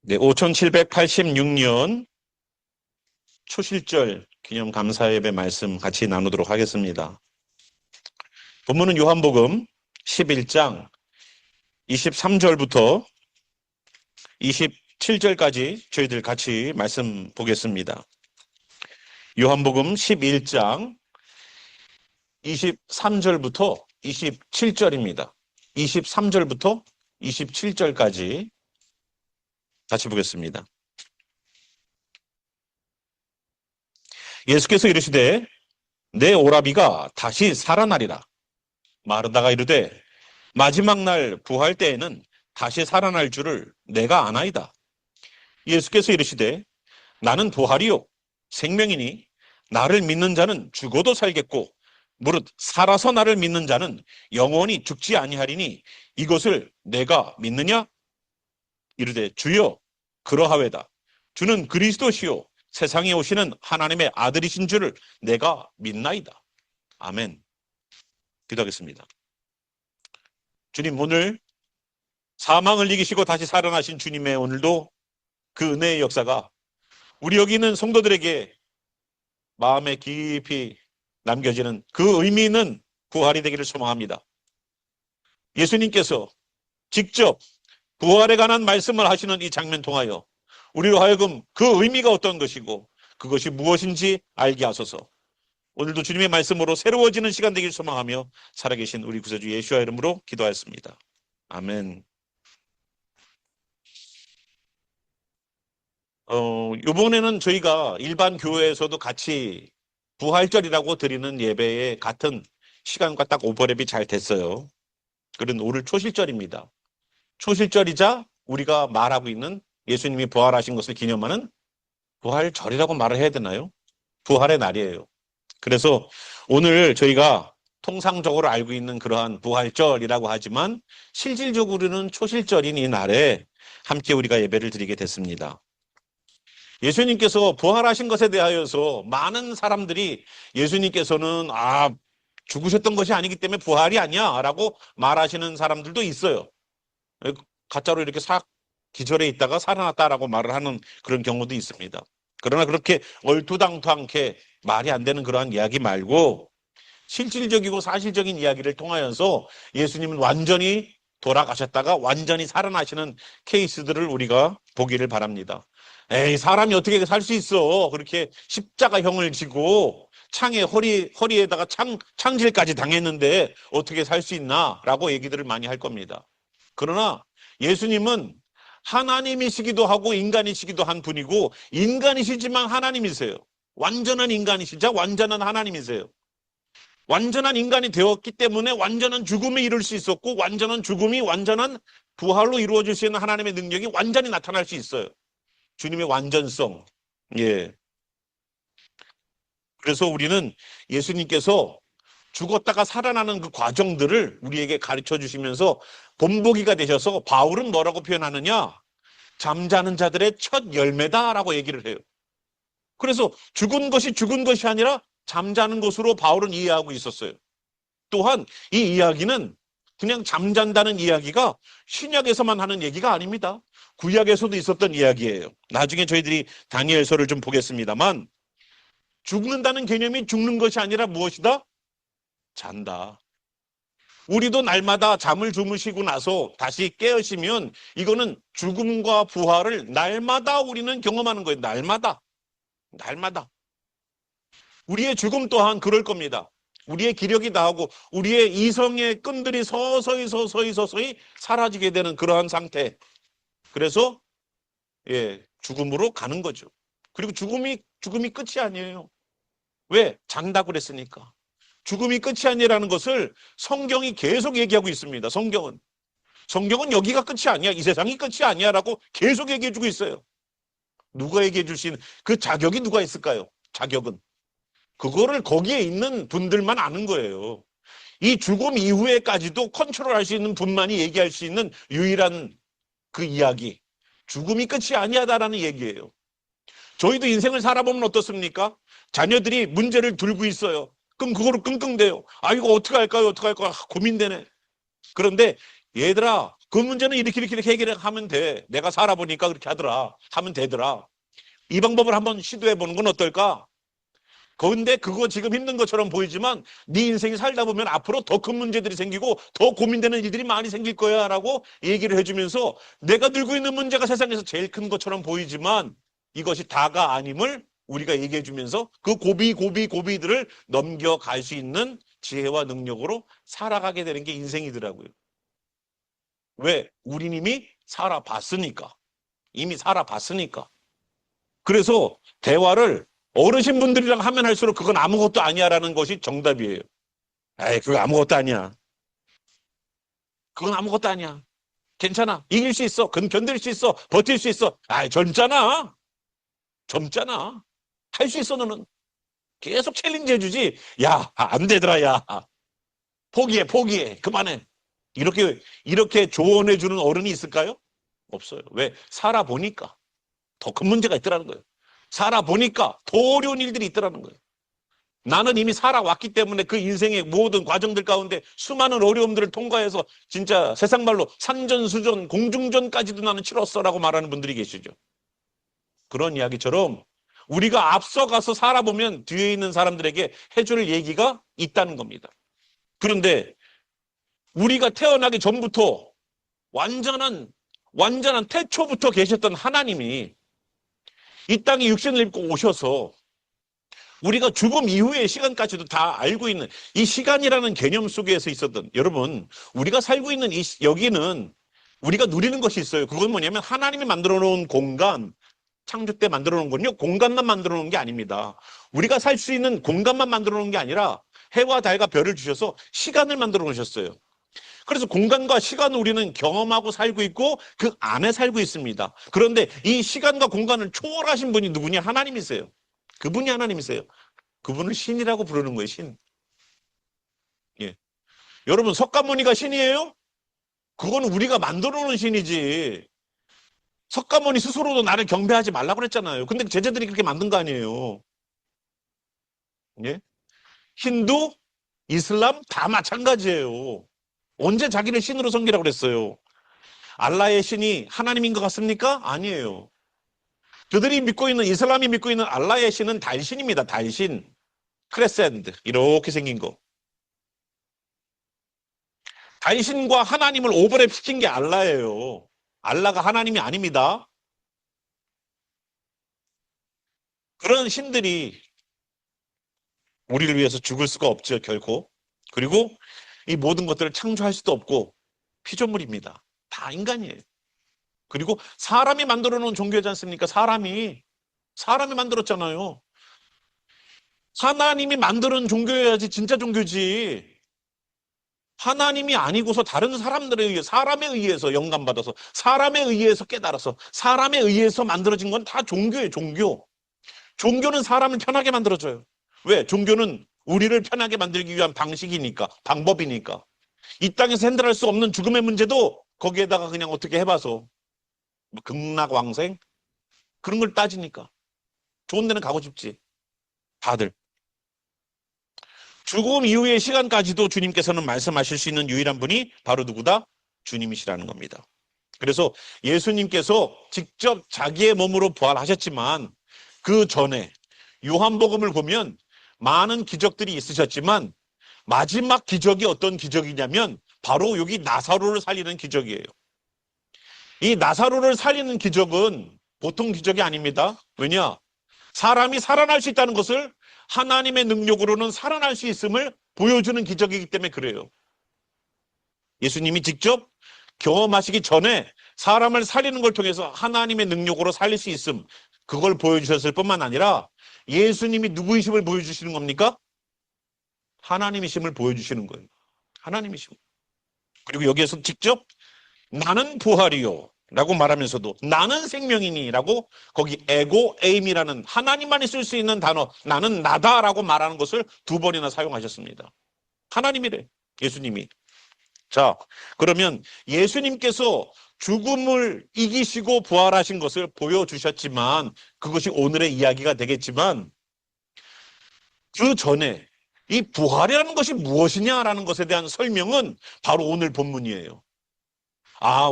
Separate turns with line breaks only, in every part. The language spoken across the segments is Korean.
네, 5786년 초실절 기념 감사예배 말씀 같이 나누도록 하겠습니다. 본문은 요한복음 11장 23절부터 27절까지 저희들 같이 말씀 보겠습니다. 요한복음 11장 23절부터 27절입니다. 23절부터 27절까지 같이 보겠습니다. 예수께서 이르시되 내 오라비가 다시 살아나리라. 마르다가 이르되 마지막 날 부활 때에는 다시 살아날 줄을 내가 아나이다. 예수께서 이르시되 나는 부활이요 생명이니 나를 믿는 자는 죽어도 살겠고 무릇 살아서 나를 믿는 자는 영원히 죽지 아니하리니 이것을 내가 믿느냐? 이르되 주여 그러하외다. 주는 그리스도시요 세상에 오시는 하나님의 아들이신 줄을 내가 믿나이다. 아멘. 기도하겠습니다. 주님, 오늘 사망을 이기시고 다시 살아나신 주님의 오늘도 그 은혜의 역사가 우리 여기 있는 성도들에게 마음에 깊이 남겨지는 그 의미 있는 부활이 되기를 소망합니다. 예수님께서 직접 부활에 관한 말씀을 하시는 이 장면 통하여 우리로 하여금 그 의미가 어떤 것이고 그것이 무엇인지 알게 하소서. 오늘도 주님의 말씀으로 새로워지는 시간 되기를 소망하며 살아계신 우리 구세주 예수와 이름으로 기도하였습니다. 아멘. 이번에는 저희가 일반 교회에서도 같이 부활절이라고 드리는 예배에 같은 시간과 딱 오버랩이 잘 됐어요. 그런 오늘 초실절입니다. 초실절이자 우리가 말하고 있는 예수님이 부활하신 것을 기념하는 부활절이라고 말을 해야 되나요? 부활의 날이에요. 그래서 오늘 저희가 통상적으로 알고 있는 그러한 부활절이라고 하지만 실질적으로는 초실절인 이 날에 함께 우리가 예배를 드리게 됐습니다. 예수님께서 부활하신 것에 대하여서 많은 사람들이 예수님께서는 죽으셨던 것이 아니기 때문에 부활이 아니야 라고 말하시는 사람들도 있어요. 가짜로 이렇게 기절해 있다가 살아났다라고 말을 하는 그런 경우도 있습니다. 그러나 그렇게 얼토당토않게 말이 안 되는 그러한 이야기 말고 실질적이고 사실적인 이야기를 통하여서 예수님은 완전히 돌아가셨다가 완전히 살아나시는 케이스들을 우리가 보기를 바랍니다. 에이, 사람이 어떻게 살 수 있어? 그렇게 십자가형을 지고 창에 허리에다가 창질까지 당했는데 어떻게 살 수 있나? 라고 얘기들을 많이 할 겁니다. 그러나 예수님은 하나님이시기도 하고 인간이시기도 한 분이고 인간이시지만 하나님이세요. 완전한 인간이시자 완전한 하나님이세요. 완전한 인간이 되었기 때문에 완전한 죽음을 이룰 수 있었고 완전한 죽음이 완전한 부활로 이루어질 수 있는 하나님의 능력이 완전히 나타날 수 있어요. 주님의 완전성. 예. 그래서 우리는 예수님께서 죽었다가 살아나는 그 과정들을 우리에게 가르쳐 주시면서 본보기가 되셔서 바울은 뭐라고 표현하느냐? 잠자는 자들의 첫 열매다라고 얘기를 해요. 그래서 죽은 것이 아니라 잠자는 것으로 바울은 이해하고 있었어요. 또한 이 이야기는 그냥 잠잔다는 이야기가 신약에서만 하는 얘기가 아닙니다. 구약에서도 있었던 이야기예요. 나중에 저희들이 다니엘서를 좀 보겠습니다만 죽는다는 개념이 죽는 것이 아니라 무엇이다? 잔다. 우리도 날마다 잠을 주무시고 나서 다시 깨어시면 이거는 죽음과 부활을 날마다 우리는 경험하는 거예요. 날마다. 우리의 죽음 또한 그럴 겁니다. 우리의 기력이 다하고 우리의 이성의 끈들이 서서히 사라지게 되는 그러한 상태. 그래서 죽음으로 가는 거죠. 그리고 죽음이 끝이 아니에요. 왜? 잔다고 그랬으니까. 죽음이 끝이 아니라는 것을 성경이 계속 얘기하고 있습니다. 성경은 여기가 끝이 아니야. 이 세상이 끝이 아니야 라고 계속 얘기해 주고 있어요. 누가 얘기해 줄 수 있는 그 자격이 누가 있을까요? 자격은. 그거를 거기에 있는 분들만 아는 거예요. 이 죽음 이후에까지도 컨트롤할 수 있는 분만이 얘기할 수 있는 유일한 그 이야기. 죽음이 끝이 아니하다라는 얘기예요. 저희도 인생을 살아보면 어떻습니까? 자녀들이 문제를 들고 있어요. 그럼 그거로 끙끙대요. 이거 어떻게 할까요? 고민되네. 그런데 얘들아, 그 문제는 이렇게 해결하면 돼. 내가 살아보니까 그렇게 하더라. 하면 되더라. 이 방법을 한번 시도해 보는 건 어떨까? 그런데 그거 지금 힘든 것처럼 보이지만 네 인생이 살다 보면 앞으로 더 큰 문제들이 생기고 더 고민되는 일들이 많이 생길 거야 라고 얘기를 해주면서 내가 들고 있는 문제가 세상에서 제일 큰 것처럼 보이지만 이것이 다가 아님을 우리가 얘기해 주면서 그 고비들을 넘겨갈 수 있는 지혜와 능력으로 살아가게 되는 게 인생이더라고요. 왜? 우린 이미 살아봤으니까. 이미 살아봤으니까. 그래서 대화를 어르신분들이랑 하면 할수록 그건 아무것도 아니야라는 것이 정답이에요. 에이, 그거 아무것도 아니야. 그건 아무것도 아니야. 괜찮아. 이길 수 있어. 견딜 수 있어. 버틸 수 있어. 아이, 젊잖아. 젊잖아. 할 수 있어, 너는. 계속 챌린지 해주지. 야, 안 되더라, 야. 포기해. 그만해. 이렇게 조언해주는 어른이 있을까요? 없어요. 왜? 살아보니까 더 큰 문제가 있더라는 거예요. 살아보니까 더 어려운 일들이 있더라는 거예요. 나는 이미 살아왔기 때문에 그 인생의 모든 과정들 가운데 수많은 어려움들을 통과해서 진짜 세상 말로 산전수전, 공중전까지도 나는 치렀어라고 말하는 분들이 계시죠. 그런 이야기처럼 우리가 앞서가서 살아보면 뒤에 있는 사람들에게 해줄 얘기가 있다는 겁니다. 그런데 우리가 태어나기 전부터 완전한 태초부터 계셨던 하나님이 이 땅에 육신을 입고 오셔서 우리가 죽음 이후의 시간까지도 다 알고 있는 이 시간이라는 개념 속에서 있었던, 여러분, 우리가 살고 있는 여기는 우리가 누리는 것이 있어요. 그건 뭐냐면 하나님이 만들어 놓은 공간, 창조 때 만들어 놓은 건요, 공간만 만들어 놓은 게 아닙니다. 우리가 살 수 있는 공간만 만들어 놓은 게 아니라 해와 달과 별을 주셔서 시간을 만들어 놓으셨어요. 그래서 공간과 시간을 우리는 경험하고 살고 있고 그 안에 살고 있습니다. 그런데 이 시간과 공간을 초월하신 분이 누구냐? 하나님이세요. 그분이 하나님이세요. 그분을 신이라고 부르는 거예요, 신. 예. 여러분, 석가모니가 신이에요? 그건 우리가 만들어 놓은 신이지. 석가모니 스스로도 나를 경배하지 말라고 그랬잖아요. 근데 제자들이 그렇게 만든 거 아니에요. 예? 힌두, 이슬람 다 마찬가지예요. 언제 자기를 신으로 섬기라고 그랬어요? 알라의 신이 하나님인 것 같습니까? 아니에요. 그들이 믿고 있는, 이슬람이 믿고 있는 알라의 신은 달신입니다. 달신. 크레센드. 이렇게 생긴 거. 달신과 하나님을 오버랩 시킨 게 알라예요. 알라가 하나님이 아닙니다. 그런 신들이 우리를 위해서 죽을 수가 없죠, 결코. 그리고 이 모든 것들을 창조할 수도 없고 피조물입니다. 다 인간이에요. 그리고 사람이 만들어 놓은 종교지 않습니까? 사람이 만들었잖아요. 하나님이 만드는 종교여야지 진짜 종교지. 하나님이 아니고서 다른 사람들에 의해, 사람에 의해서 영감받아서, 사람에 의해서 깨달아서, 사람에 의해서 만들어진 건 다 종교예요, 종교. 종교는 사람을 편하게 만들어줘요. 왜? 종교는 우리를 편하게 만들기 위한 방식이니까, 방법이니까. 이 땅에서 핸들할 수 없는 죽음의 문제도 거기에다가 그냥 어떻게 해봐서 뭐 극락왕생? 그런 걸 따지니까. 좋은 데는 가고 싶지. 다들. 죽음 이후의 시간까지도 주님께서는 말씀하실 수 있는 유일한 분이 바로 누구다? 주님이시라는 겁니다. 그래서 예수님께서 직접 자기의 몸으로 부활하셨지만 그 전에 요한복음을 보면 많은 기적들이 있으셨지만 마지막 기적이 어떤 기적이냐면 바로 여기 나사로를 살리는 기적이에요. 이 나사로를 살리는 기적은 보통 기적이 아닙니다. 왜냐? 사람이 살아날 수 있다는 것을 하나님의 능력으로는 살아날 수 있음을 보여주는 기적이기 때문에 그래요. 예수님이 직접 경험하시기 전에 사람을 살리는 걸 통해서 하나님의 능력으로 살릴 수 있음, 그걸 보여주셨을 뿐만 아니라 예수님이 누구이심을 보여주시는 겁니까? 하나님이심을 보여주시는 거예요. 하나님이심. 그리고 여기에서 직접 나는 부활이요 라고 말하면서도 나는 생명이니 라고 거기 에고 에임이라는 하나님만이 쓸 수 있는 단어, 나는 나다라고 말하는 것을 2번이나 사용하셨습니다. 하나님이래, 예수님이. 자, 그러면 예수님께서 죽음을 이기시고 부활하신 것을 보여주셨지만 그것이 오늘의 이야기가 되겠지만 그 전에 이 부활이라는 것이 무엇이냐라는 것에 대한 설명은 바로 오늘 본문이에요.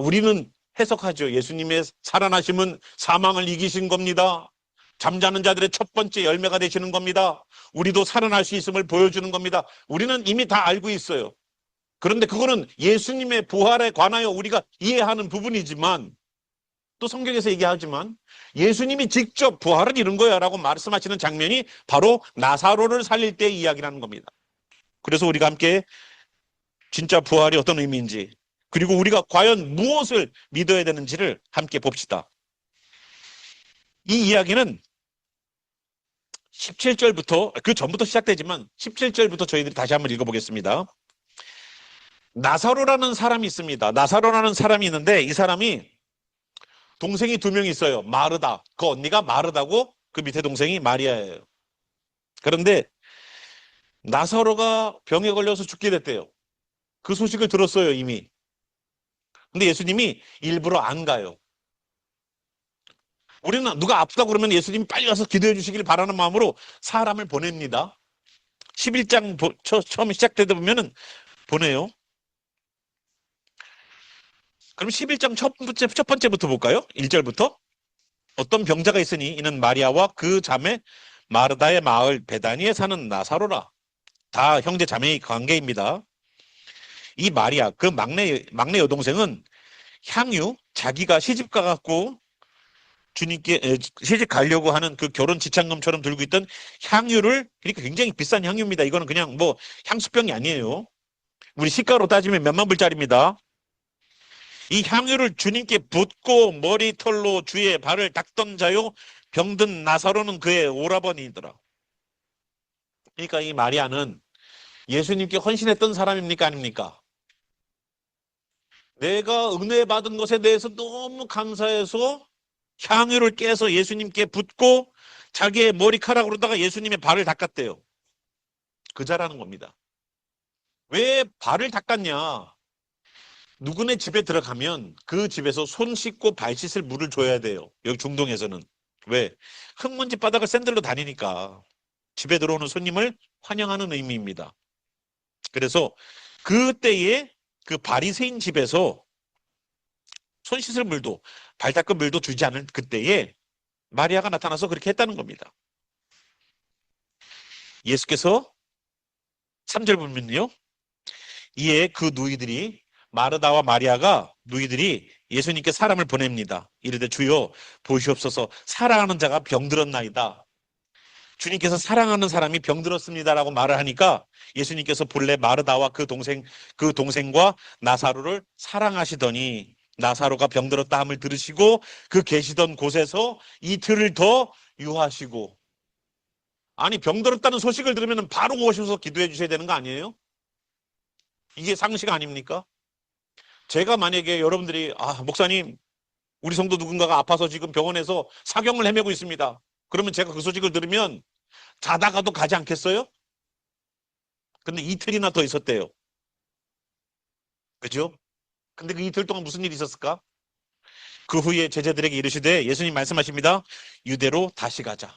우리는 해석하죠. 예수님의 살아나심은 사망을 이기신 겁니다. 잠자는 자들의 첫 번째 열매가 되시는 겁니다. 우리도 살아날 수 있음을 보여주는 겁니다. 우리는 이미 다 알고 있어요. 그런데 그거는 예수님의 부활에 관하여 우리가 이해하는 부분이지만, 또 성경에서 얘기하지만 예수님이 직접 부활을 이룬 거야 라고 말씀하시는 장면이 바로 나사로를 살릴 때의 이야기라는 겁니다. 그래서 우리가 함께 진짜 부활이 어떤 의미인지, 그리고 우리가 과연 무엇을 믿어야 되는지를 함께 봅시다. 이 이야기는 17절부터, 그 전부터 시작되지만 17절부터 저희들이 다시 한번 읽어보겠습니다. 나사로라는 사람이 있습니다. 나사로라는 사람이 있는데, 이 사람이 동생이 두 명 있어요. 마르다, 그 언니가 마르다고, 그 밑에 동생이 마리아예요. 그런데 나사로가 병에 걸려서 죽게 됐대요. 그 소식을 들었어요, 이미. 근데 예수님이 일부러 안 가요. 우리는 누가 아프다 그러면 예수님이 빨리 와서 기도해 주시길 바라는 마음으로 사람을 보냅니다. 11장 처음 시작되다 보면은 보내요. 그럼 11장 첫 번째부터 볼까요? 1절부터. 어떤 병자가 있으니 이는 마리아와 그 자매 마르다의 마을 베다니에 사는 나사로라. 다 형제 자매의 관계입니다. 이 마리아, 그 막내 여동생은 향유, 자기가 시집 가갖고 주님께 시집 가려고 하는 그 결혼 지참금처럼 들고 있던 향유를, 그러니까 굉장히 비싼 향유입니다. 이거는 그냥 뭐 향수병이 아니에요. 우리 시가로 따지면 몇만 불짜리입니다. 이 향유를 주님께 붓고 머리털로 주의 발을 닦던 자요, 병든 나사로는 그의 오라버니더라. 그러니까 이 마리아는 예수님께 헌신했던 사람입니까, 아닙니까? 내가 은혜 받은 것에 대해서 너무 감사해서 향유를 깨서 예수님께 붓고 자기의 머리카락으로다가 예수님의 발을 닦았대요. 그자라는 겁니다. 왜 발을 닦았냐? 누구네 집에 들어가면 그 집에서 손 씻고 발 씻을 물을 줘야 돼요. 여기 중동에서는. 왜? 흙먼지 바닥을 샌들로 다니니까. 집에 들어오는 손님을 환영하는 의미입니다. 그래서 그때에 그 바리새인 집에서 손 씻을 물도, 발 닦을 물도 주지 않을 그때에 마리아가 나타나서 그렇게 했다는 겁니다. 예수께서 3절 보면요, 이에 그 누이들이, 마르다와 마리아가 누이들이 예수님께 사람을 보냅니다. 이르되 주여 보시옵소서, 사랑하는 자가 병들었나이다. 주님께서 사랑하는 사람이 병들었습니다라고 말을 하니까 예수님께서 본래 마르다와 그 동생과 나사로를 사랑하시더니 나사로가 병들었다 함을 들으시고 그 계시던 곳에서 이틀을 더 유하시고. 아니, 병들었다는 소식을 들으면 바로 오셔서 기도해 주셔야 되는 거 아니에요? 이게 상식 아닙니까? 제가 만약에 여러분들이 목사님, 우리 성도 누군가가 아파서 지금 병원에서 사경을 헤매고 있습니다. 그러면 제가 그 소식을 들으면 자다가도 가지 않겠어요? 근데 이틀이나 더 있었대요. 그죠? 근데 그 이틀 동안 무슨 일이 있었을까? 그 후에 제자들에게 이르시되, 예수님 말씀하십니다. 유대로 다시 가자.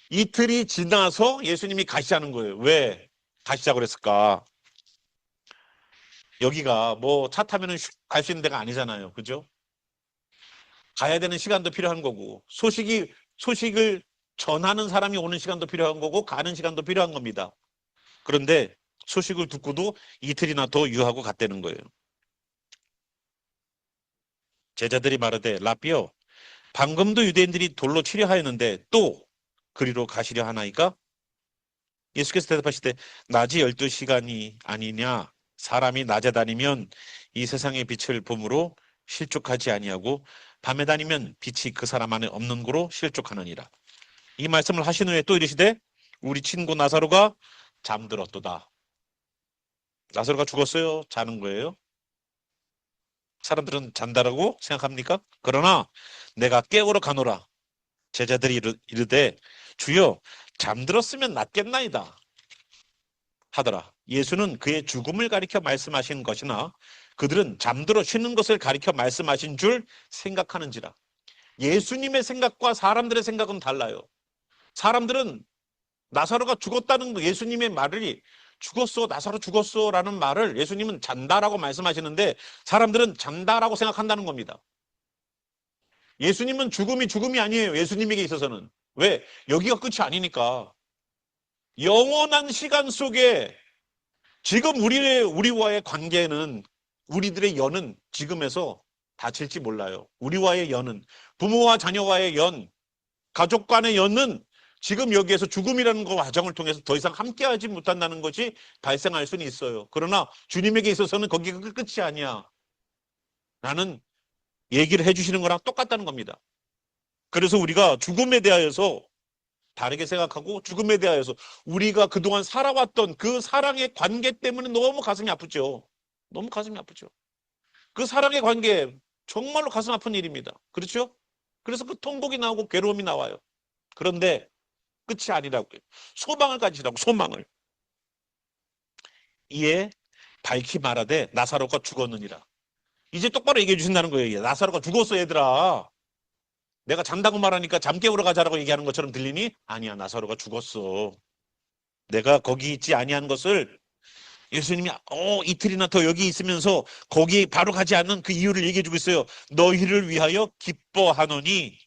이틀이 지나서 예수님이 가시자는 거예요. 왜 가시자고 그랬을까? 여기가 뭐 차 타면은 갈 수 있는 데가 아니잖아요. 그죠? 가야 되는 시간도 필요한 거고, 소식을 전하는 사람이 오는 시간도 필요한 거고, 가는 시간도 필요한 겁니다. 그런데 소식을 듣고도 이틀이나 더 유하고 갔다는 거예요. 제자들이 말하되, 라삐여, 방금도 유대인들이 돌로 치려 하였는데 또 그리로 가시려 하나이까? 예수께서 대답하시되, 낮이 12시간이 아니냐? 사람이 낮에 다니면 이 세상의 빛을 봄으로 실족하지 아니하고 밤에 다니면 빛이 그 사람 안에 없는 고로 실족하느니라. 이 말씀을 하신 후에 또 이르시되, 우리 친구 나사로가 잠들었도다. 나사로가 죽었어요? 자는 거예요? 사람들은 잔다라고 생각합니까? 그러나 내가 깨우러 가노라. 제자들이 이르되, 주여 잠들었으면 낫겠나이다 하더라. 예수는 그의 죽음을 가리켜 말씀하신 것이나 그들은 잠들어 쉬는 것을 가리켜 말씀하신 줄 생각하는지라. 예수님의 생각과 사람들의 생각은 달라요. 사람들은 나사로가 죽었다는 예수님의 말이 죽었어, 나사로 죽었어 라는 말을 예수님은 잔다라고 말씀하시는데 사람들은 잔다라고 생각한다는 겁니다. 예수님은 죽음이 아니에요. 예수님에게 있어서는. 왜? 여기가 끝이 아니니까. 영원한 시간 속에 지금 우리와의 관계는, 우리들의 연은 지금에서 닫힐지 몰라요. 우리와의 연은, 부모와 자녀와의 연, 가족 간의 연은 지금 여기에서 죽음이라는 과정을 통해서 더 이상 함께하지 못한다는 것이 발생할 수는 있어요. 그러나 주님에게 있어서는 거기가 끝이 아니야 라는 얘기를 해주시는 거랑 똑같다는 겁니다. 그래서 우리가 죽음에 대하여서 다르게 생각하고, 죽음에 대하여서 우리가 그동안 살아왔던 그 사랑의 관계 때문에 너무 가슴이 아프죠. 너무 가슴이 아프죠. 그 사랑의 관계 정말로 가슴 아픈 일입니다. 그렇죠? 그래서 그 통곡이 나오고 괴로움이 나와요. 그런데 끝이 아니라고요. 소망을 가지라고, 소망을. 이에 밝히 말하되 나사로가 죽었느니라. 이제 똑바로 얘기해 주신다는 거예요. 나사로가 죽었어 얘들아. 내가 잔다고 말하니까 잠 깨우러 가자라고 얘기하는 것처럼 들리니? 아니야, 나사로가 죽었어. 내가 거기 있지 아니한 것을 예수님이 이틀이나 더 여기 있으면서 거기 바로 가지 않는 그 이유를 얘기해 주고 있어요. 너희를 위하여 기뻐하노니,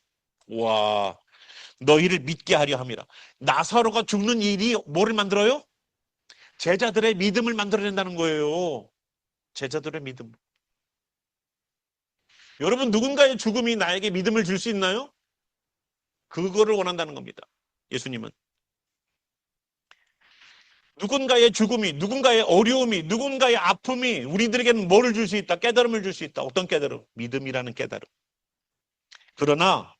와, 너희를 믿게 하려 함이라. 나사로가 죽는 일이 뭐를 만들어요? 제자들의 믿음을 만들어낸다는 거예요. 제자들의 믿음. 여러분, 누군가의 죽음이 나에게 믿음을 줄 수 있나요? 그거를 원한다는 겁니다. 예수님은. 누군가의 죽음이, 누군가의 어려움이, 누군가의 아픔이 우리들에게는 뭐를 줄 수 있다? 깨달음을 줄 수 있다. 어떤 깨달음? 믿음이라는 깨달음. 그러나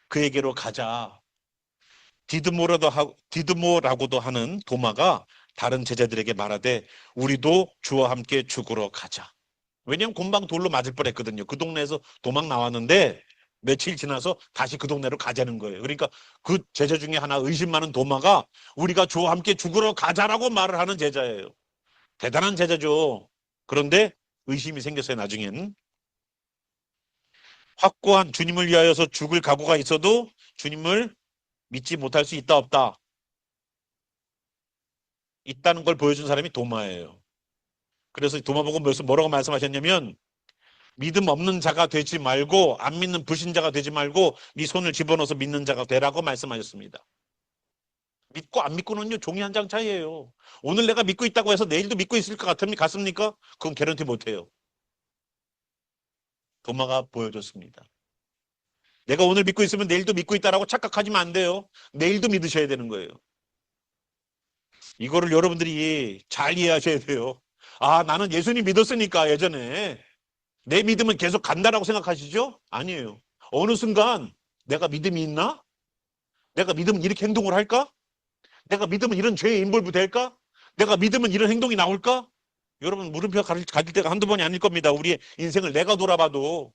그에게로 가자. 디드모라고도 하는 도마가 다른 제자들에게 말하되 우리도 주와 함께 죽으러 가자. 왜냐하면 금방 돌로 맞을 뻔했거든요. 그 동네에서 도망 나왔는데 며칠 지나서 다시 그 동네로 가자는 거예요. 그러니까 그 제자 중에 하나, 의심 많은 도마가 우리가 주와 함께 죽으러 가자라고 말을 하는 제자예요. 대단한 제자죠. 그런데 의심이 생겼어요. 나중엔. 확고한 주님을 위하여서 죽을 각오가 있어도 주님을 믿지 못할 수 있다 없다. 있다는 걸 보여준 사람이 도마예요. 그래서 도마 보고 뭐라고 말씀하셨냐면, 믿음 없는 자가 되지 말고, 안 믿는 불신자가 되지 말고 네 손을 집어넣어서 믿는 자가 되라고 말씀하셨습니다. 믿고 안 믿고는요, 종이 한 장 차이예요. 오늘 내가 믿고 있다고 해서 내일도 믿고 있을 것 같습니까? 그건 개런티 못해요. 도마가 보여줬습니다. 내가 오늘 믿고 있으면 내일도 믿고 있다라고 착각하시면 안 돼요. 내일도 믿으셔야 되는 거예요. 이거를 여러분들이 잘 이해하셔야 돼요. 아, 나는 예수님 믿었으니까 예전에 내 믿음은 계속 간다라고 생각하시죠? 아니에요. 어느 순간 내가 믿음이 있나? 내가 믿으면 이렇게 행동을 할까? 내가 믿으면 이런 죄에 인볼브 될까? 내가 믿으면 이런 행동이 나올까? 여러분, 물음표 가질 때가 한두 번이 아닐 겁니다. 우리의 인생을 내가 돌아봐도.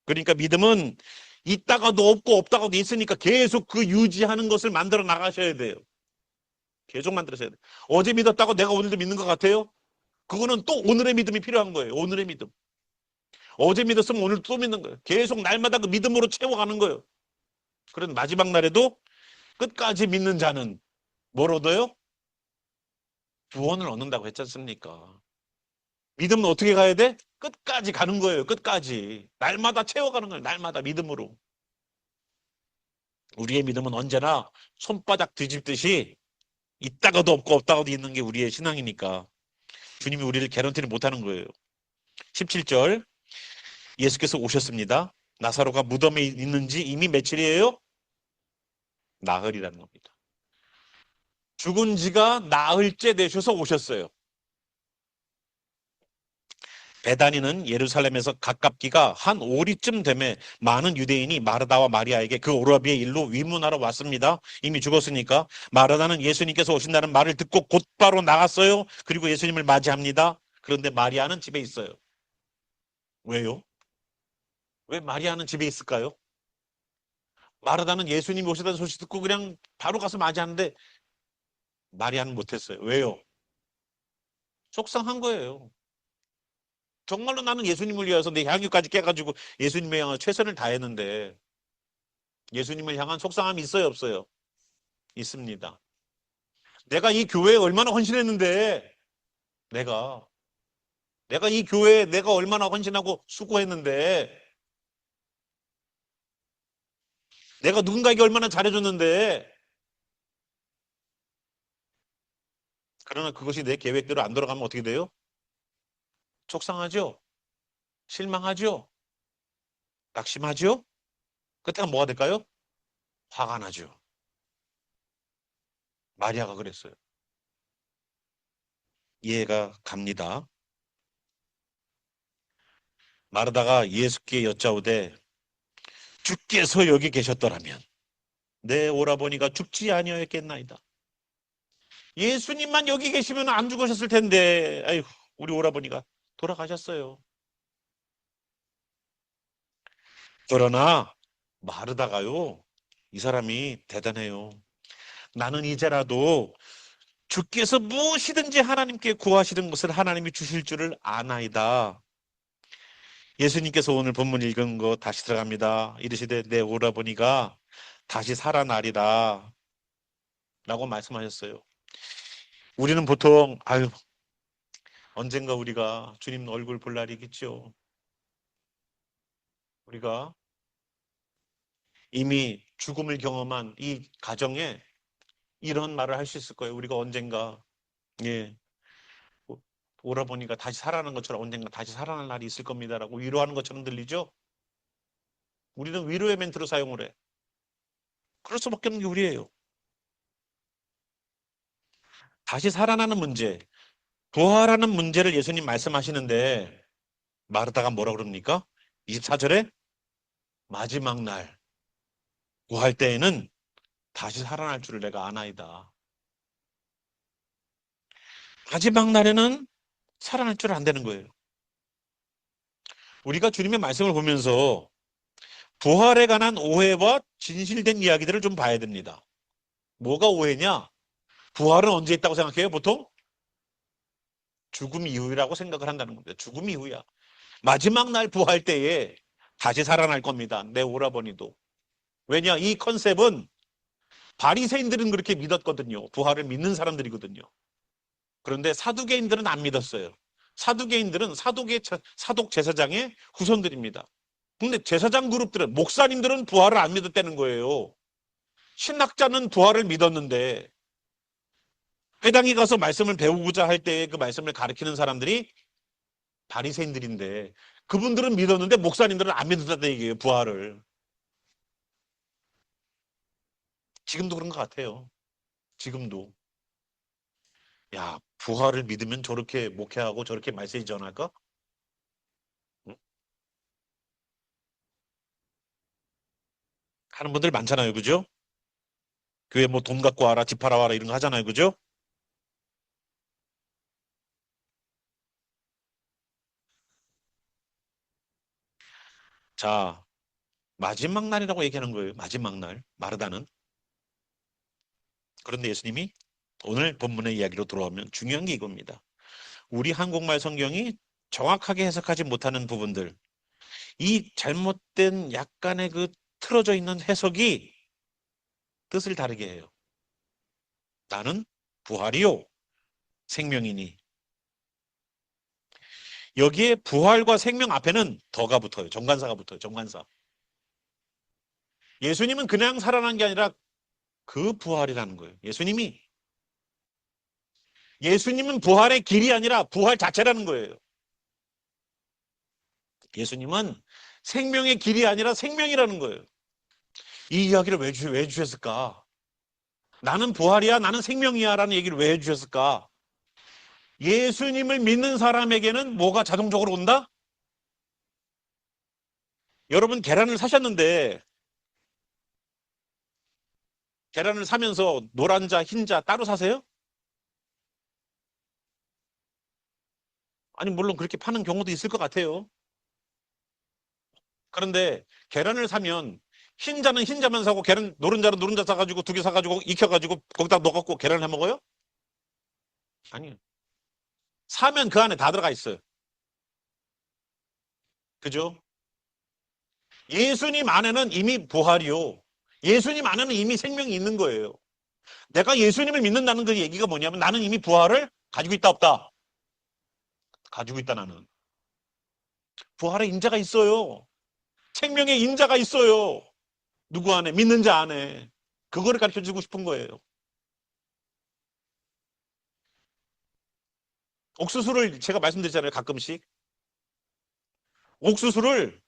그러니까 믿음은 있다가도 없고 없다가도 있으니까 계속 그 유지하는 것을 만들어 나가셔야 돼요. 계속 만들어셔야 돼요. 어제 믿었다고 내가 오늘도 믿는 것 같아요? 그거는 또 오늘의 믿음이 필요한 거예요. 오늘의 믿음. 어제 믿었으면 오늘 또 믿는 거예요. 계속 날마다 그 믿음으로 채워가는 거예요. 그런 마지막 날에도 끝까지 믿는 자는 뭘 얻어요? 구원을 얻는다고 했지 않습니까? 믿음은 어떻게 가야 돼? 끝까지 가는 거예요. 끝까지. 날마다 채워가는 거예요. 날마다 믿음으로. 우리의 믿음은 언제나 손바닥 뒤집듯이 있다가도 없고 없다가도 있는 게 우리의 신앙이니까 주님이 우리를 개런티를 못하는 거예요. 17절, 예수께서 오셨습니다. 나사로가 무덤에 있는지 이미 며칠이에요? 나흘이라는 겁니다. 죽은 지가 나흘째 되셔서 오셨어요. 베다니는 예루살렘에서 가깝기가 한 오리쯤 되매 많은 유대인이 마르다와 마리아에게 그 오라비의 일로 위문하러 왔습니다. 이미 죽었으니까. 마르다는 예수님께서 오신다는 말을 듣고 곧바로 나갔어요. 그리고 예수님을 맞이합니다. 그런데 마리아는 집에 있어요. 왜요? 왜 마리아는 집에 있을까요? 마르다는 예수님이 오시다는 소식 듣고 그냥 바로 가서 맞이하는데 마리아는 못했어요. 왜요? 속상한 거예요. 정말로 나는 예수님을 위해서 내 향유까지 깨가지고 예수님을 향한 최선을 다했는데 예수님을 향한 속상함이 있어요, 없어요? 있습니다. 내가 이 교회에 얼마나 헌신했는데 내가 이 교회에 내가 얼마나 헌신하고 수고했는데, 내가 누군가에게 얼마나 잘해줬는데, 그러나 그것이 내 계획대로 안 돌아가면 어떻게 돼요? 속상하죠? 실망하죠? 낙심하죠? 그때가 뭐가 될까요? 화가 나죠. 마리아가 그랬어요. 이해가 갑니다. 마르다가 예수께 여짜오되 주께서 여기 계셨더라면 내 오라버니가 죽지 아니하였겠나이다. 예수님만 여기 계시면 안 죽으셨을 텐데, 아이고, 우리 오라버니가 돌아가셨어요. 그러나 마르다가요, 이 사람이 대단해요. 나는 이제라도 주께서 무엇이든지 하나님께 구하시는 것을 하나님이 주실 줄을 아나이다. 예수님께서 오늘 본문 읽은 거 다시 들어갑니다. 이르시되 내 오라버니가 다시 살아나리라 라고 말씀하셨어요. 우리는 보통 언젠가 우리가 주님 얼굴 볼 날이 있겠죠. 우리가 이미 죽음을 경험한 이 가정에 이런 말을 할 수 있을 거예요. 우리가 언젠가, 예, 오라버니가 다시 살아나는 것처럼 언젠가 다시 살아날 날이 있을 겁니다라고 위로하는 것처럼 들리죠? 우리는 위로의 멘트로 사용을 해. 그럴 수밖에 없는 게 우리예요. 다시 살아나는 문제, 부활하는 문제를 예수님 말씀하시는데 마르다가 뭐라 그럽니까? 24절에 마지막 날 구할 때에는 다시 살아날 줄을 내가 아나이다. 마지막 날에는 살아날 줄 안 되는 거예요. 우리가 주님의 말씀을 보면서 부활에 관한 오해와 진실된 이야기들을 좀 봐야 됩니다. 뭐가 오해냐? 부활은 언제 있다고 생각해요? 보통 죽음 이후라고 생각을 한다는 겁니다. 죽음 이후야. 마지막 날 부활 때에 다시 살아날 겁니다. 내 오라버니도. 왜냐? 이 컨셉은 바리새인들은 그렇게 믿었거든요. 부활을 믿는 사람들이거든요. 그런데 사두개인들은 안 믿었어요. 사두개인들은 사독 제사장의 후손들입니다. 근데 제사장 그룹들은, 목사님들은 부활을 안 믿었다는 거예요. 신학자는 부활을 믿었는데 회당에 가서 말씀을 배우고자 할 때 그 말씀을 가르치는 사람들이 바리새인들인데 그분들은 믿었는데 목사님들은 안 믿었다는 얘기예요. 부활을. 지금도 그런 것 같아요. 지금도. 야, 부활을 믿으면 저렇게 목회하고 저렇게 메시지 전할까? 응? 하는 분들 많잖아요. 그죠? 교회 뭐 돈 갖고 와라, 집 팔아 와라 이런 거 하잖아요. 그죠? 자, 마지막 날이라고 얘기하는 거예요. 마지막 날. 마르다는. 그런데 예수님이 오늘 본문의 이야기로 돌아오면 중요한 게 이겁니다. 우리 한국말 성경이 정확하게 해석하지 못하는 부분들, 이 잘못된 약간의 그 틀어져 있는 해석이 뜻을 다르게 해요. 나는 부활이요 생명이니. 여기에 부활과 생명 앞에는 더가 붙어요. 정관사가 붙어요. 정관사. 예수님은 그냥 살아난 게 아니라 그 부활이라는 거예요. 예수님은 부활의 길이 아니라 부활 자체라는 거예요. 예수님은 생명의 길이 아니라 생명이라는 거예요. 이 이야기를 왜 주셨을까? 나는 부활이야, 나는 생명이야 라는 얘기를 왜 해주셨을까? 예수님을 믿는 사람에게는 뭐가 자동적으로 온다? 여러분 계란을 사셨는데 계란을 사면서 노란 자, 흰 자 따로 사세요? 아니 물론 그렇게 파는 경우도 있을 것 같아요. 그런데 계란을 사면 흰자는 흰자만 사고 계란 노른 자는 노른 자 사가지고 두 개 사가지고 익혀가지고 거기다 넣어갖고 계란을 해 먹어요? 아니요. 사면 그 안에 다 들어가 있어요. 그죠? 예수님 안에는 이미 부활이요. 예수님 안에는 이미 생명이 있는 거예요. 내가 예수님을 믿는다는 그 얘기가 뭐냐면 나는 이미 부활을 가지고 있다 없다. 가지고 있다 나는. 부활의 인자가 있어요. 생명의 인자가 있어요. 누구 안에? 믿는 자 안에. 그거를 가르쳐주고 싶은 거예요. 옥수수를 제가 말씀드렸잖아요. 가끔씩. 옥수수를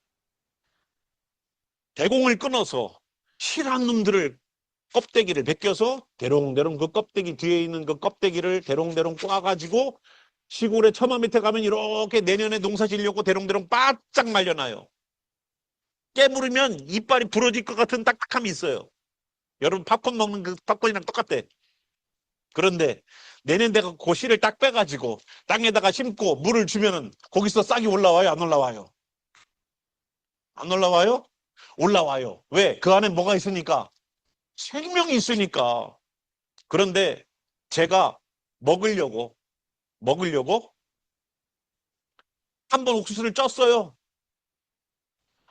대공을 끊어서 실한 놈들을 껍데기를 벗겨서 대롱대롱 그 껍데기 뒤에 있는 그 껍데기를 대롱대롱 꽈가지고 시골에 처마 밑에 가면 이렇게 내년에 농사 지려고 대롱대롱 바짝 말려놔요. 깨물으면 이빨이 부러질 것 같은 딱딱함이 있어요. 여러분 팝콘 먹는 그 팝콘이랑 똑같대. 그런데 내년 내가 그 씨를 딱 빼가지고 땅에다가 심고 물을 주면은 거기서 싹이 올라와요? 안 올라와요? 안 올라와요? 올라와요. 왜? 그 안에 뭐가 있으니까? 생명이 있으니까. 그런데 제가 먹으려고 한번 옥수수를 쪘어요.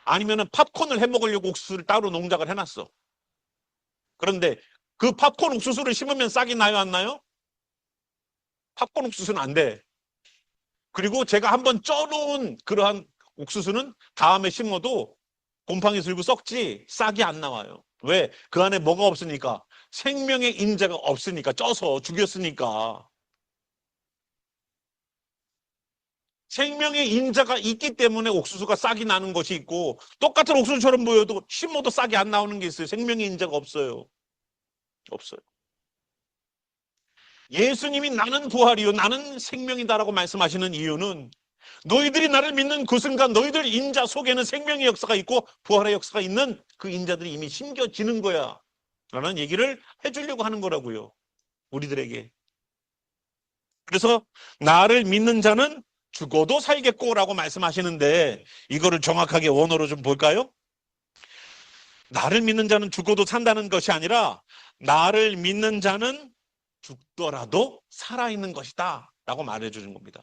아니면은 팝콘을 해 먹으려고 옥수수를 따로 농작을 해놨어. 그런데 그 팝콘 옥수수를 심으면 싹이 나요, 안 나요? 팝콘 옥수수는 안 돼. 그리고 제가 한번 쪄놓은 그러한 옥수수는 다음에 심어도 곰팡이 들고 썩지 싹이 안 나와요. 왜? 그 안에 뭐가 없으니까. 생명의 인자가 없으니까. 쪄서 죽였으니까. 생명의 인자가 있기 때문에 옥수수가 싹이 나는 것이 있고, 똑같은 옥수수처럼 보여도 심어도 싹이 안 나오는 게 있어요. 생명의 인자가 없어요. 없어요. 예수님이 나는 부활이요 나는 생명이다라고 말씀하시는 이유는 너희들이 나를 믿는 그 순간 너희들 인자 속에는 생명의 역사가 있고 부활의 역사가 있는 그 인자들이 이미 심겨지는 거야 라는 얘기를 해주려고 하는 거라고요. 우리들에게. 그래서 나를 믿는 자는 죽어도 살겠고 라고 말씀하시는데 이거를 정확하게 원어로 좀 볼까요? 나를 믿는 자는 죽어도 산다는 것이 아니라 나를 믿는 자는 죽더라도 살아있는 것이다 라고 말해주는 겁니다.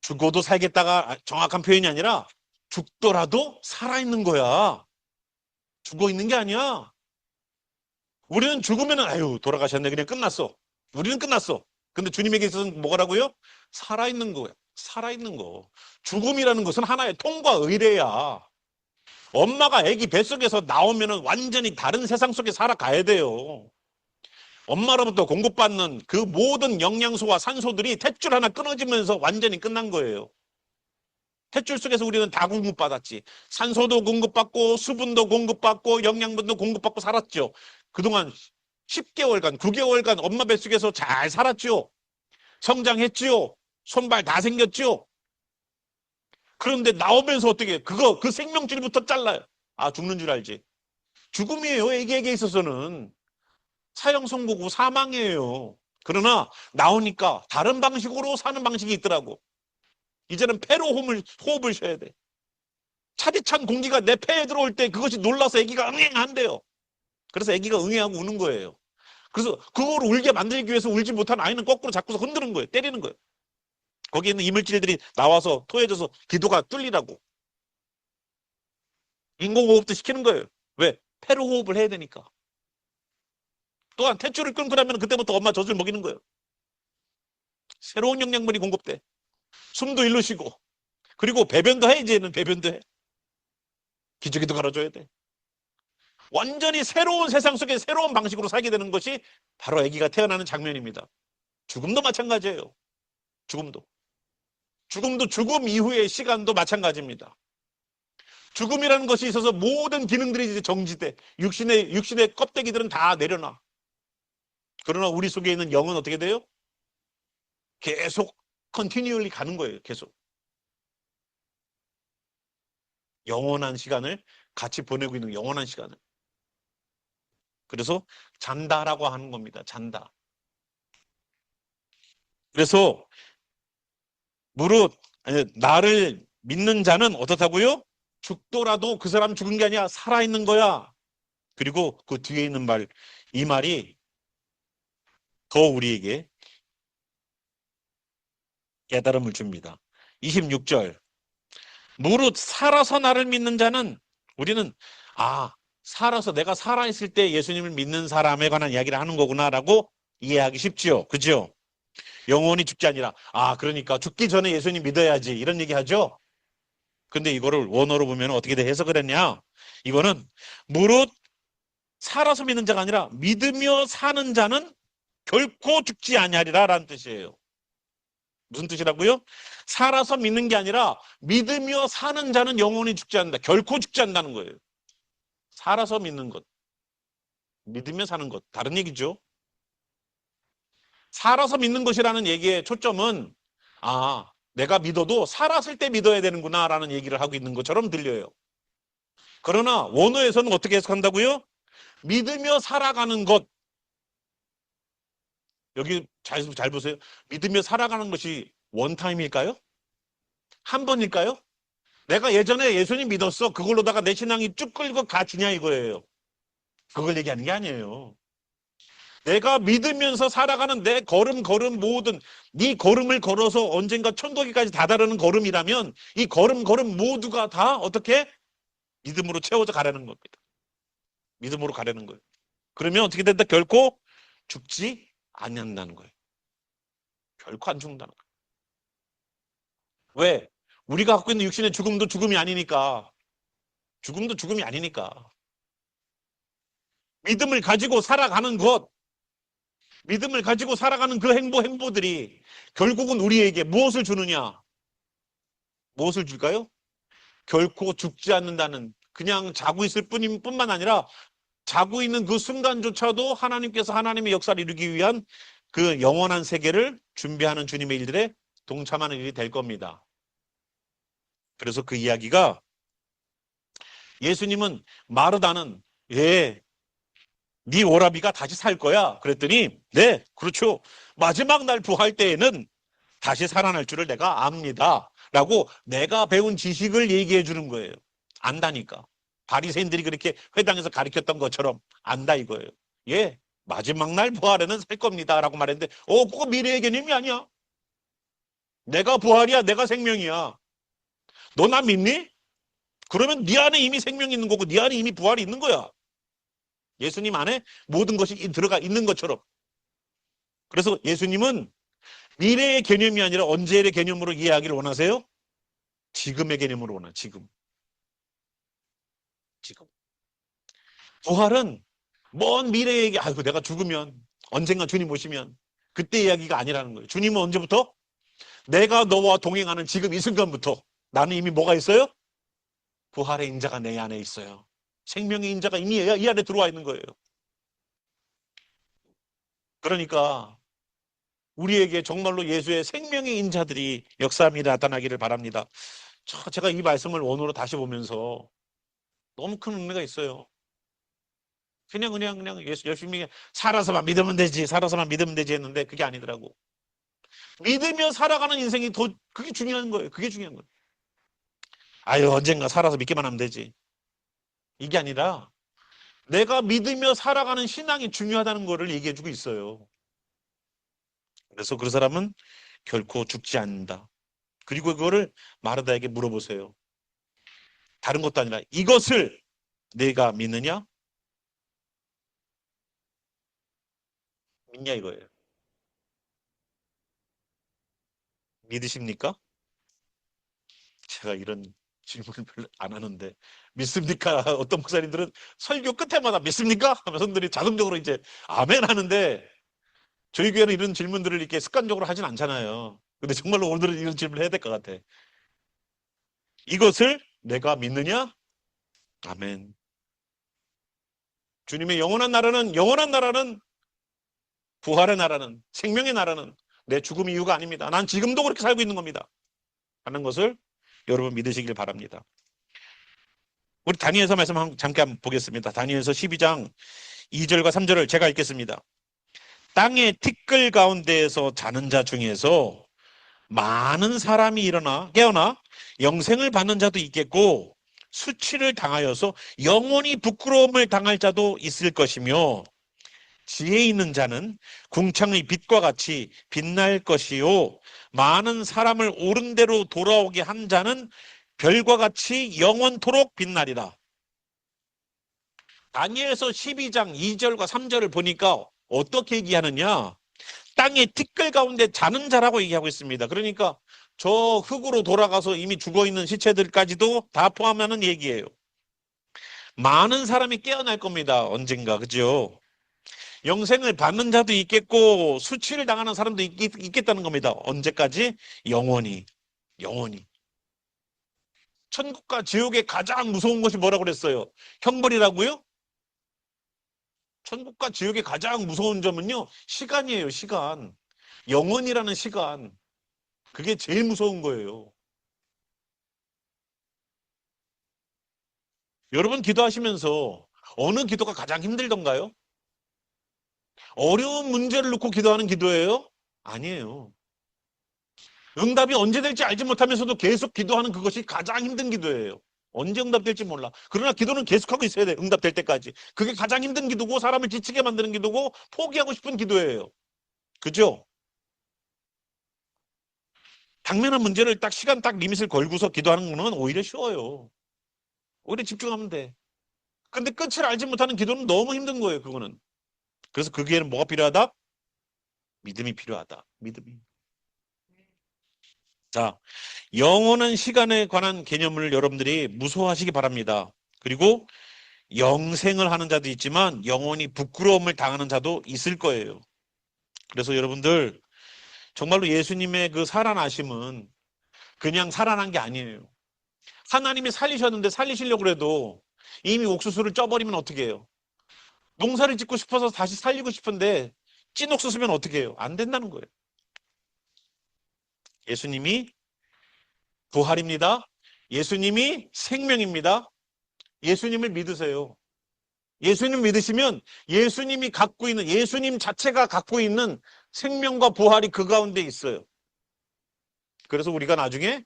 죽어도 살겠다가 정확한 표현이 아니라 죽더라도 살아있는 거야. 죽어 있는 게 아니야. 우리는 죽으면 아유 돌아가셨네 그냥 끝났어. 우리는 끝났어. 근데 주님에게 있어서는 뭐라고요? 살아있는 거야. 살아있는 거. 죽음이라는 것은 하나의 통과 의례야. 엄마가 아기 뱃속에서 나오면 완전히 다른 세상 속에 살아가야 돼요. 엄마로부터 공급받는 그 모든 영양소와 산소들이 탯줄 하나 끊어지면서 완전히 끝난 거예요. 탯줄 속에서 우리는 다 공급받았지. 산소도 공급받고 수분도 공급받고 영양분도 공급받고 살았죠. 그동안 10개월간 9개월간 엄마 뱃속에서 잘 살았죠. 성장했죠. 손발 다 생겼죠. 그런데 나오면서 어떻게 그 생명줄부터 잘라요. 아 죽는 줄 알지. 죽음이에요. 애기에게 있어서는. 사형 선고고 사망이에요. 그러나 나오니까 다른 방식으로 사는 방식이 있더라고. 이제는 폐로 호흡을 쉬어야 돼. 차디찬 공기가 내 폐에 들어올 때 그것이 놀라서 아기가 응애한대요. 그래서 아기가 응애하고 우는 거예요. 그래서 그걸 울게 만들기 위해서 울지 못한 아이는 거꾸로 잡고서 흔드는 거예요. 때리는 거예요. 거기에 있는 이물질들이 나와서 토해져서 기도가 뚫리라고. 인공호흡도 시키는 거예요. 왜? 폐로 호흡을 해야 되니까. 또한 탯줄을 끊고 나면 그때부터 엄마 젖을 먹이는 거예요. 새로운 영양분이 공급돼. 숨도 일로 쉬고. 그리고 배변도 해. 이제는 배변도 해. 기저귀도 갈아줘야 돼. 완전히 새로운 세상 속에 새로운 방식으로 살게 되는 것이 바로 아기가 태어나는 장면입니다. 죽음도 마찬가지예요. 죽음도 죽음 이후의 시간도 마찬가지입니다. 죽음이라는 것이 있어서 모든 기능들이 이제 정지돼. 육신의 껍데기들은 다 내려놔. 그러나 우리 속에 있는 영은 어떻게 돼요? 계속 continually 가는 거예요. 계속. 영원한 시간을 같이 보내고 있는 영원한 시간을. 그래서 잔다라고 하는 겁니다. 잔다. 그래서 무릇 나를 믿는 자는 어떻다고요? 죽더라도 그 사람 죽은 게 아니야. 살아있는 거야. 그리고 그 뒤에 있는 말, 이 말이 더 우리에게 깨달음을 줍니다. 26절. 무릇 살아서 나를 믿는 자는 우리는 살아서 내가 살아있을 때 예수님을 믿는 사람에 관한 이야기를 하는 거구나라고 이해하기 쉽죠. 그죠? 영원히 죽지 아니라. 아, 그러니까 죽기 전에 예수님 믿어야지 이런 얘기 하죠. 근데 이거를 원어로 보면 어떻게 해석을 했냐? 이거는 무릇 살아서 믿는 자가 아니라 믿으며 사는 자는 결코 죽지 아니하리라 라는 뜻이에요. 무슨 뜻이라고요? 살아서 믿는 게 아니라 믿으며 사는 자는 영원히 죽지 않는다. 결코 죽지 않는다는 거예요. 살아서 믿는 것, 믿으며 사는 것, 다른 얘기죠. 살아서 믿는 것이라는 얘기의 초점은 내가 믿어도 살았을 때 믿어야 되는구나 라는 얘기를 하고 있는 것처럼 들려요. 그러나 원어에서는 어떻게 해석한다고요? 믿으며 살아가는 것. 여기 잘 보세요. 믿으며 살아가는 것이 원타임일까요? 한 번일까요? 내가 예전에 예수님 믿었어. 그걸로다가 내 신앙이 쭉 끌고 가지냐 이거예요. 그걸 얘기하는 게 아니에요. 내가 믿으면서 살아가는 내 걸음 모든 네 걸음을 걸어서 언젠가 천국에까지 다다르는 걸음이라면 이 걸음 모두가 다 어떻게? 믿음으로 채워져 가려는 겁니다. 믿음으로 가려는 거예요. 그러면 어떻게 된다? 결코 죽지 않는다는 거예요. 결코 안 죽는다는 거예요. 왜? 우리가 갖고 있는 육신의 죽음도 죽음이 아니니까. 죽음도 죽음이 아니니까. 믿음을 가지고 살아가는 것, 믿음을 가지고 살아가는 그 행보들이 결국은 우리에게 무엇을 주느냐? 무엇을 줄까요? 결코 죽지 않는다는, 그냥 자고 있을 뿐만 아니라 자고 있는 그 순간조차도 하나님께서 하나님의 역사를 이루기 위한 그 영원한 세계를 준비하는 주님의 일들에 동참하는 일이 될 겁니다. 그래서 그 이야기가 예수님은 마르다는 네 오라비가 다시 살 거야. 그랬더니 네, 그렇죠. 마지막 날 부활 때에는 다시 살아날 줄을 내가 압니다. 라고 내가 배운 지식을 얘기해 주는 거예요. 안다니까. 바리새인들이 그렇게 회당에서 가르쳤던 것처럼 안다 이거예요. 예, 마지막 날 부활에는 살 겁니다. 라고 말했는데 그거 미래의 개념이 아니야. 내가 부활이야. 내가 생명이야. 너 나 믿니? 그러면 네 안에 이미 생명이 있는 거고 네 안에 이미 부활이 있는 거야. 예수님 안에 모든 것이 들어가 있는 것처럼. 그래서 예수님은 미래의 개념이 아니라 언제의 개념으로 이해하기를 원하세요? 지금의 개념으로 원하. 지금. 부활은 먼 미래의 얘기. 아이고 내가 죽으면 언젠가 주님 오시면 그때 이야기가 아니라는 거예요. 주님은 언제부터? 내가 너와 동행하는 지금 이 순간부터 나는 이미 뭐가 있어요? 부활의 인자가 내 안에 있어요. 생명의 인자가 이미 이 안에 들어와 있는 거예요. 그러니까 우리에게 정말로 예수의 생명의 인자들이 역사함이 나타나기를 바랍니다. 제가 이 말씀을 원어로 다시 보면서 너무 큰 의미가 있어요. 그냥 열심히 살아서만 믿으면 되지, 살아서만 믿으면 되지 했는데 그게 아니더라고. 믿으며 살아가는 인생이 그게 중요한 거예요. 그게 중요한 거예요. 아유, 언젠가 살아서 믿기만 하면 되지. 이게 아니라 내가 믿으며 살아가는 신앙이 중요하다는 거를 얘기해주고 있어요. 그래서 그 사람은 결코 죽지 않는다. 그리고 그거를 마르다에게 물어보세요. 다른 것도 아니라 이것을 내가 믿느냐? 믿냐 이거예요. 믿으십니까? 제가 이런 질문을 별로 안 하는데 믿습니까? 어떤 목사님들은 설교 끝에마다 믿습니까? 하면 손들이 자동적으로 이제 아멘 하는데 저희 교회는 이런 질문들을 이렇게 습관적으로 하진 않잖아요. 근데 정말로 오늘은 이런 질문을 해야 될 것 같아. 이것을 내가 믿느냐? 아멘. 주님의 영원한 나라는 부활의 나라는 생명의 나라는 내 죽음 이유가 아닙니다. 난 지금도 그렇게 살고 있는 겁니다. 하는 것을 여러분 믿으시길 바랍니다. 우리 다니엘서 말씀 잠깐 보겠습니다. 다니엘서 12장 2절과 3절을 제가 읽겠습니다. 땅의 티끌 가운데에서 자는 자 중에서 많은 사람이 깨어나 영생을 받는 자도 있겠고 수치를 당하여서 영원히 부끄러움을 당할 자도 있을 것이며 지혜 있는 자는 궁창의 빛과 같이 빛날 것이요 많은 사람을 옳은 대로 돌아오게 한 자는 별과 같이 영원토록 빛나리라. 다니엘서 12장 2절과 3절을 보니까 어떻게 얘기하느냐? 땅의 티끌 가운데 자는 자라고 얘기하고 있습니다. 그러니까 저 흙으로 돌아가서 이미 죽어있는 시체들까지도 다 포함하는 얘기예요. 많은 사람이 깨어날 겁니다. 언젠가. 그죠? 영생을 받는 자도 있겠고 수치를 당하는 사람도 있겠다는 겁니다. 언제까지? 영원히. 영원히. 천국과 지옥의 가장 무서운 것이 뭐라고 그랬어요? 형벌이라고요? 천국과 지옥의 가장 무서운 점은요, 시간이에요, 시간. 영원이라는 시간. 그게 제일 무서운 거예요. 여러분 기도하시면서 어느 기도가 가장 힘들던가요? 어려운 문제를 놓고 기도하는 기도예요? 아니에요. 응답이 언제 될지 알지 못하면서도 계속 기도하는 그것이 가장 힘든 기도예요. 언제 응답될지 몰라. 그러나 기도는 계속하고 있어야 돼. 응답될 때까지. 그게 가장 힘든 기도고 사람을 지치게 만드는 기도고 포기하고 싶은 기도예요. 그죠? 당면한 문제를 딱 시간 딱 리밋을 걸고서 기도하는 거는 오히려 쉬워요. 오히려 집중하면 돼. 근데 끝을 알지 못하는 기도는 너무 힘든 거예요. 그거는. 그래서 거기에는 뭐가 필요하다? 믿음이 필요하다. 믿음이. 자, 영원한 시간에 관한 개념을 여러분들이 무소화하시기 바랍니다. 그리고 영생을 하는 자도 있지만 영원히 부끄러움을 당하는 자도 있을 거예요. 그래서 여러분들 정말로 예수님의 그 살아나심은 그냥 살아난 게 아니에요. 하나님이 살리셨는데 살리시려고 해도 이미 옥수수를 쪄버리면 어떻게 해요? 농사를 짓고 싶어서 다시 살리고 싶은데 찐 옥수수면 어떻게 해요? 안 된다는 거예요. 예수님이 부활입니다. 예수님이 생명입니다. 예수님을 믿으세요. 예수님 믿으시면 예수님이 갖고 있는, 예수님 자체가 갖고 있는 생명과 부활이 그 가운데 있어요. 그래서 우리가 나중에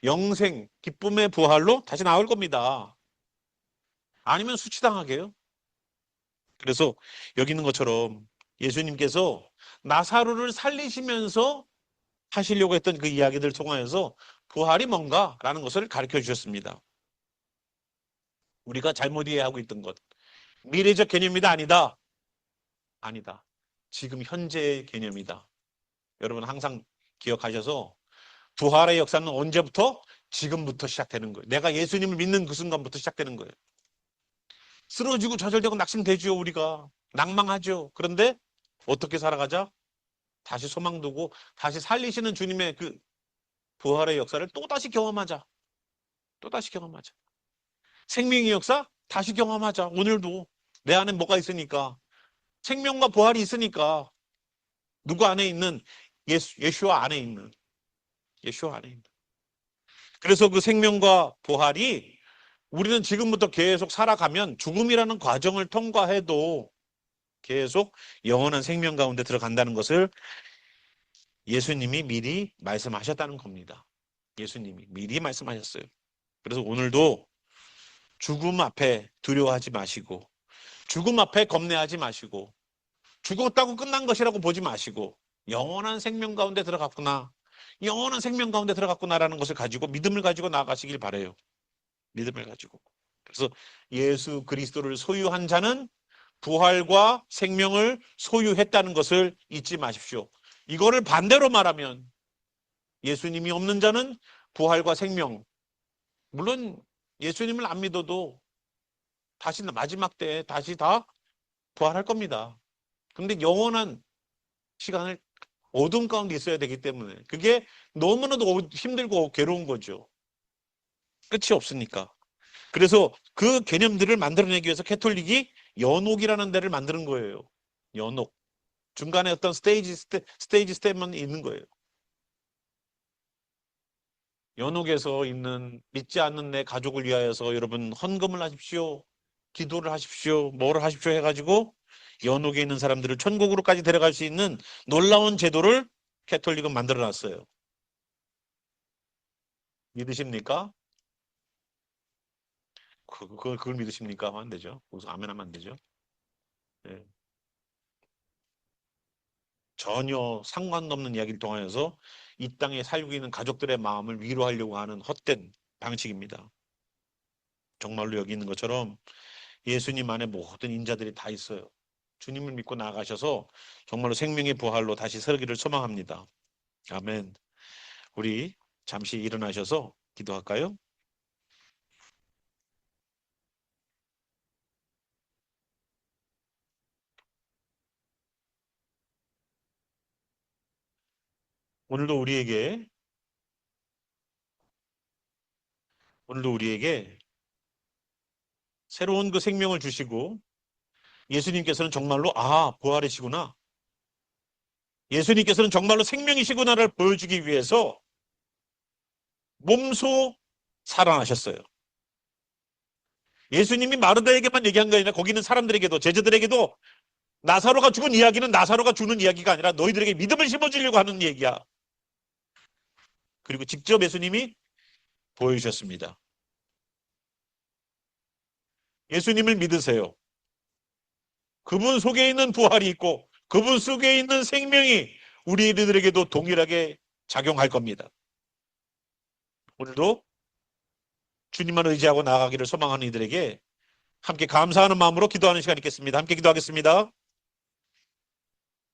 영생, 기쁨의 부활로 다시 나올 겁니다. 아니면 수치당하게요. 그래서 여기 있는 것처럼 예수님께서 나사로를 살리시면서 하시려고 했던 그 이야기들 통하여서 부활이 뭔가라는 것을 가르쳐 주셨습니다. 우리가 잘못 이해하고 있던 것. 미래적 개념이다, 아니다? 아니다. 지금 현재의 개념이다. 여러분 항상 기억하셔서 부활의 역사는 언제부터? 지금부터 시작되는 거예요. 내가 예수님을 믿는 그 순간부터 시작되는 거예요. 쓰러지고 좌절되고 낙심되죠. 우리가 낭망하죠. 그런데 어떻게 살아가자? 다시 소망 두고 다시 살리시는 주님의 그 부활의 역사를 또다시 경험하자. 또다시 경험하자. 생명의 역사 다시 경험하자. 오늘도 내 안에 뭐가 있으니까, 생명과 부활이 있으니까, 누구 안에 있는? 예수와 안에 있는, 예수와 안에 있는. 그래서 그 생명과 부활이 우리는 지금부터 계속 살아가면 죽음이라는 과정을 통과해도 계속 영원한 생명 가운데 들어간다는 것을 예수님이 미리 말씀하셨다는 겁니다. 예수님이 미리 말씀하셨어요. 그래서 오늘도 죽음 앞에 두려워하지 마시고, 죽음 앞에 겁내하지 마시고, 죽었다고 끝난 것이라고 보지 마시고, 영원한 생명 가운데 들어갔구나, 영원한 생명 가운데 들어갔구나라는 것을 가지고 믿음을 가지고 나아가시길 바라요. 믿음을 가지고. 그래서 예수 그리스도를 소유한 자는 부활과 생명을 소유했다는 것을 잊지 마십시오. 이거를 반대로 말하면 예수님이 없는 자는 부활과 생명, 물론 예수님을 안 믿어도 다시 마지막 때에 다시 다 부활할 겁니다. 근데 영원한 시간을 어둠 가운데 있어야 되기 때문에 그게 너무나도 힘들고 괴로운 거죠. 끝이 없으니까. 그래서 그 개념들을 만들어내기 위해서 캐톨릭이 연옥이라는 데를 만드는 거예요. 연옥. 중간에 어떤 스테이지 스텝은 있는 거예요. 연옥에서 있는 믿지 않는 내 가족을 위하여서 여러분 헌금을 하십시오. 기도를 하십시오. 뭐를 하십시오 해가지고 연옥에 있는 사람들을 천국으로까지 데려갈 수 있는 놀라운 제도를 캐톨릭은 만들어 놨어요. 믿으십니까? 그걸 믿으십니까? 하면 안 되죠. 거기서 아멘 하면 안 되죠. 네. 전혀 상관없는 이야기를 통하여서 이 땅에 살고 있는 가족들의 마음을 위로하려고 하는 헛된 방식입니다. 정말로 여기 있는 것처럼 예수님 안에 모든 인자들이 다 있어요. 주님을 믿고 나아가셔서 정말로 생명의 부활로 다시 서기를 소망합니다. 아멘. 우리 잠시 일어나셔서 기도할까요? 오늘도 우리에게 오늘도 우리에게 새로운 그 생명을 주시고 예수님께서는 정말로 부활이시구나. 예수님께서는 정말로 생명이시구나를 보여주기 위해서 몸소 살아나셨어요. 예수님이 마르다에게만 얘기한 게 아니라 거기 있는 사람들에게도 제자들에게도 나사로가 죽은 이야기는 나사로가 죽는 이야기가 아니라 너희들에게 믿음을 심어주려고 하는 얘기야. 그리고 직접 예수님이 보여주셨습니다. 예수님을 믿으세요. 그분 속에 있는 부활이 있고 그분 속에 있는 생명이 우리들에게도 동일하게 작용할 겁니다. 오늘도 주님만 의지하고 나아가기를 소망하는 이들에게 함께 감사하는 마음으로 기도하는 시간 있겠습니다. 함께 기도하겠습니다.